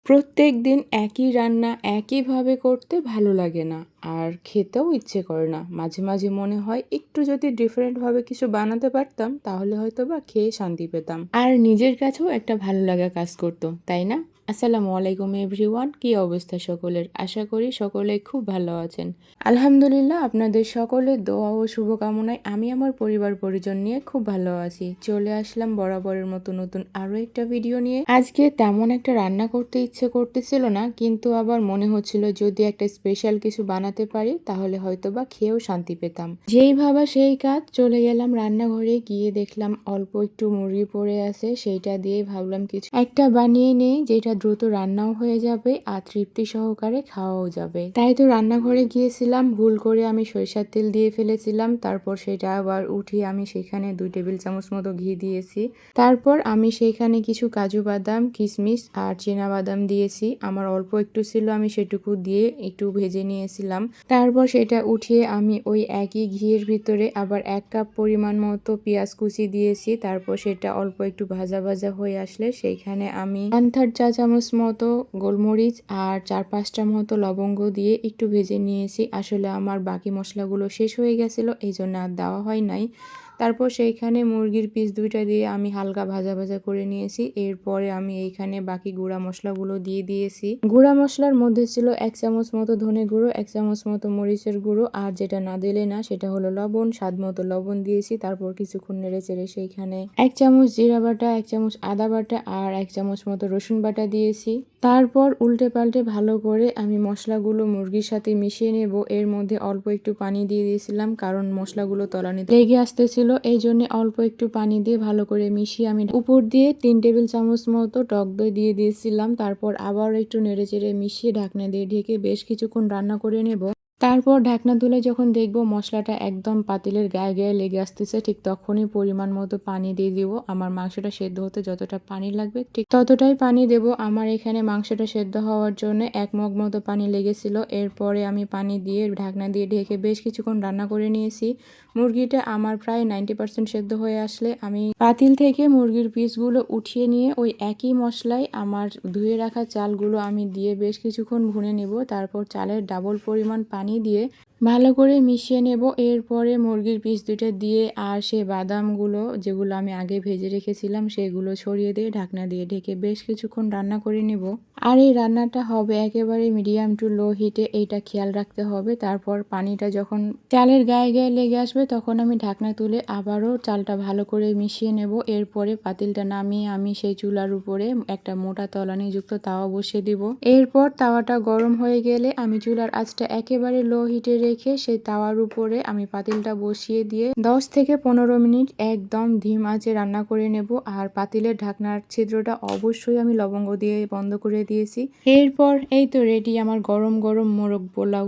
প্রত্যেকদিন একই রান্না একইভাবে করতে ভালো লাগে না, আর খেতেও ইচ্ছে করে না। মাঝে মাঝে মনে হয় একটু যদি ডিফারেন্টভাবে কিছু বানাতে পারতাম তাহলে হয়তোবা খেয়ে শান্তি পেতাম, আর নিজের কাছেও একটা ভালো লাগা কাজ করতো, তাই না? আসসালামু আলাইকুম এভরিওয়ান, কি অবস্থা সকলের? আশা করি সকলে খুব ভালো আছেন। আলহামদুলিল্লাহ, আপনাদের সকলের দোয়া ও শুভকামনায় আমি আমার পরিবার পরিজন নিয়ে খুব ভালো আছি। চলে আসলাম বরাবরের মতো নতুন আরো একটা ভিডিও নিয়ে। আজকে তেমন একটা রান্না করতে ইচ্ছে করতেছিল না, কিন্তু আবার মনে হচ্ছিল যদি একটা স্পেশাল কিছু বানাতে পারি তাহলে হয়তো বা খেয়েও শান্তি পেতাম। যেই ভাবা সেই কাজ, চলে গেলাম রান্নাঘরে। গিয়ে দেখলাম অল্প একটু মুরগি পড়ে আছে, সেইটা দিয়ে ভাবলাম কিছু একটা বানিয়ে নেই যেটা দ্রুত রান্নাও হয়ে যাবে আর তৃপ্তি সহকারে খাওয়াও যাবে। তাই তো রান্নাঘরে গিয়েছিলাম, ভুল করে আমি সরিষার তেল দিয়ে ফেলেছিলাম। তারপর সেটা আবার উঠিয়ে আমি সেখানে 2 টেবিল চামচ মতো ঘি দিয়েছি। তারপর আমি সেখানে কিছু কাজু বাদাম, কিশমিশ আর চীনা বাদাম দিয়েছি। আমার অল্প একটু ছিল, আমি সেটুকু দিয়ে একটু ভেজে নিয়েছিলাম। তারপর সেটা উঠিয়ে আমি ওই একই ঘিয়ের ভিতরে আবার 1 কাপ পরিমাণ মতো পেঁয়াজ কুচি দিয়েছি। তারপর সেটা অল্প একটু ভাজা ভাজা হয়ে আসলে সেইখানে আমি 1/3 চা চামচ মতো গোলমরিচ আর 4-5টা মতো লবঙ্গ দিয়ে একটু ভেজে নিয়েছি। আসলে আমার বাকি মশলাগুলো শেষ হয়ে গেছিলো, এই জন্য আর দেওয়া হয় নাই। তারপর সেইখানে মুরগির পিস 2টা দিয়ে আমি হালকা ভাজা ভাজা করে নিয়েছি। এরপরে আমি এইখানে বাকি গুঁড়া মশলাগুলো দিয়ে দিয়েছি। গুঁড়া মশলার মধ্যে ছিল 1 চামচ মতো ধনে গুঁড়ো, 1 চামচ মতো মরিচের গুঁড়ো, আর যেটা না দিলে না সেটা হলো লবণ। স্বাদ মতো লবণ দিয়েছি। তারপর কিছুক্ষণ নেড়ে চেড়ে সেইখানে 1 চামচ জিরা বাটা, 1 চামচ আদা বাটা আর 1 চামচ মতো রসুন বাটা দিয়েছি। তারপর উল্টে পাল্টে ভালো করে আমি মশলাগুলো মুরগির সাথে মিশিয়ে নেব। এর মধ্যে অল্প একটু পানি দিয়ে দিয়েছিলাম, কারণ মশলাগুলো তলানিতে লেগে আসতেছিল, এই জন্য অল্প একটু পানি দিয়ে ভালো করে মিশিয়ে আমি উপর দিয়ে 3 টেবিল চামচ মতো টক দই দিয়ে দিয়েছিলাম। তারপর আবার একটু নেড়ে চেড়ে মিশিয়ে ঢাকনা দিয়ে ঢেকে বেশ কিছুক্ষণ রান্না করে নেব। তারপর ঢাকনা তুলে যখন দেখব মশলাটা একদম পাতিলের গায়ে গায়ে লেগে আসতেছে, ঠিক তখনই পরিমাণ মতো পানি দিয়ে দিব। আমার মাংসটা সেদ্ধ হতে যতটা পানি লাগবে ঠিক ততটাই পানি দেব। আমার এখানে মাংসটা সেদ্ধ হওয়ার জন্য 1 মগ মতো পানি লেগেছিল। এরপরে আমি পানি দিয়ে ঢাকনা দিয়ে ঢেকে বেশ কিছুক্ষণ রান্না করে নিয়েছি। মুরগিটা আমার প্রায় 90% সেদ্ধ হয়ে আসলে আমি পাতিল থেকে মুরগির পিসগুলো উঠিয়ে নিয়ে ওই একই মশলায় আমার ধুয়ে রাখা চালগুলো আমি দিয়ে বেশ কিছুক্ষণ ভুনে নেব। তারপর চালের ডাবল পরিমাণ পানি দিয়ে ভালো করে মিশিয়ে নেব। এরপরে মুরগির পিস 2টা দিয়ে আর সে বাদামগুলো যেগুলো আমি আগে ভেজে রেখেছিলাম সেগুলো ছড়িয়ে দিয়ে ঢাকনা দিয়ে ঢেকে বেশ কিছুক্ষণ রান্না করে নেব। আর এই রান্নাটা হবে একেবারে মিডিয়াম টু লো হিটে, এইটা খেয়াল রাখতে হবে। তারপর পানিটা যখন চালের গায়ে গায়ে লেগে আসবে তখন আমি ঢাকনা তুলে আবারও চালটা ভালো করে মিশিয়ে নেব। এরপরে পাতিলটা নামিয়ে আমি সেই চুলার উপরে একটা মোটা তলানিযুক্ত তাওয়া বসিয়ে দিব। এরপর তাওয়াটা গরম হয়ে গেলে আমি চুলার আঁচটা একেবারে লো হিটে রেখে সেই তাওয়ার উপরে আমি পাতিলটা বসিয়ে দিয়ে 10 থেকে 15 মিনিট একদম ধিম আঁচে রান্না করে নেব। আর পাতিলের ঢাকনার ছিদ্রটা অবশ্যই আমি লবঙ্গ দিয়ে বন্ধ করে দিয়েছি। এরপর এই তো রেডি আমার গরম গরম মোরগ পোলাও।